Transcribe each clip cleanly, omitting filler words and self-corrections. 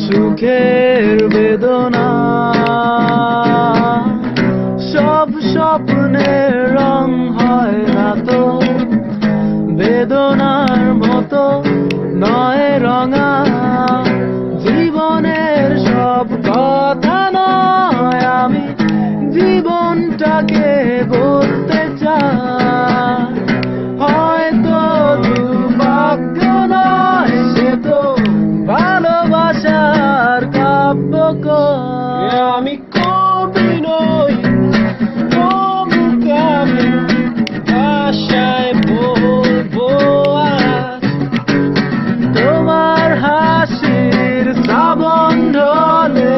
সুখের বেদনা সব স্বপ্নের রং হয় না তো বেদনার মতো নয় রঙা জীবনের সব কথা নয় আমি জীবনটাকে বলতে চাই হয়তো দুর্ভাগ্য নয় সে তো ভালোবাসার কাব্য আমি কবি নই তবু আমি ভাষায় বলবো আজ তোমার হাসির শ্রাবণ ঢলে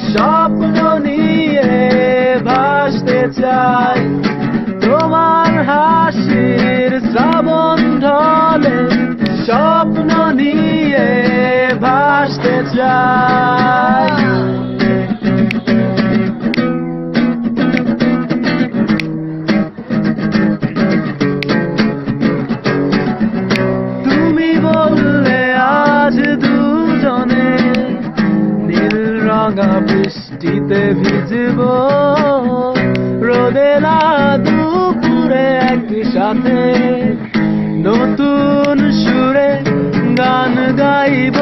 স্বপ্ন নিয়ে ভাসতে চাই তোমার হাসির শ্রাবণ ঢলে স্বপ্ন নিয়ে ভাসতে চাই তুমি বললে আজ দুজনে নীল রঙা বৃষ্টিতে ভিজবো রোদেলা দুপুরে একসাথে নতুন সুরে গান গাইব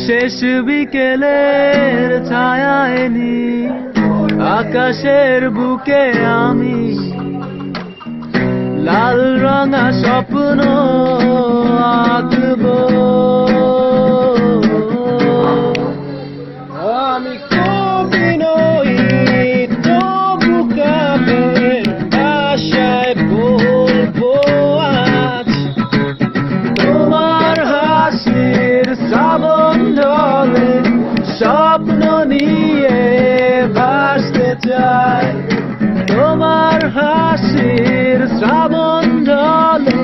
শেষ বিকেলের ছায়ায় নি আকাশের বুকে আমি লাল রঙা স্বপ্ন আঁকব আমি কবি নই তবু কাব্যের ভাষায় বলবো আজ তোমার হাসির শ্রাবণ ঢলে স্বপ্ন নিয়ে ভাসতে চাই তোমার হাসির শ্রাবণ ঢলে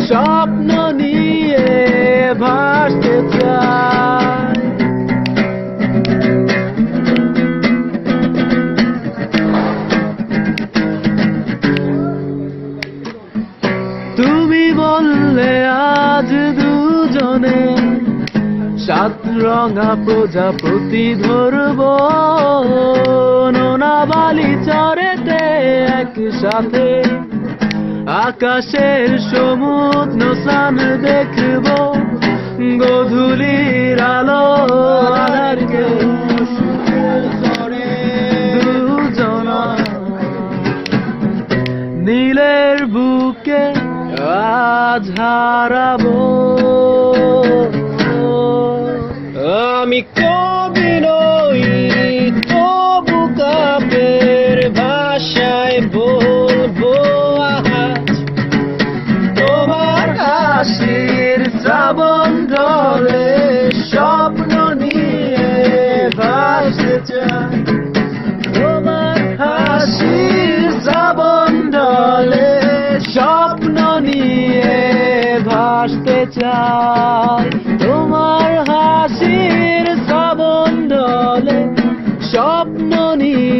স্বপ্ন নিয়ে ভাসতে চাই তুমি বললে আজ দুজনে সাত রঙা প্রজাপতি ধরব নোনা বালি চরেতে একসাথে আকাশের সমুদ্র স্নান দেখব গধূলির আলো আধারকে দুজনা নীলের বুকে আজ হারাবো আমি কবি নই তবু কাব্যের ভাষায় বলবো আজ তোমার হাসির শ্রাবণ ঢলে স্বপ্ন নিয়ে ভাসতে চাই তোমার হাসির শ্রাবণ ঢলে স্বপ্ন নিয়ে ভাসতে চাই তোমার হাসির শ্রাবণ ঢলে স্বপ্ন নিয়ে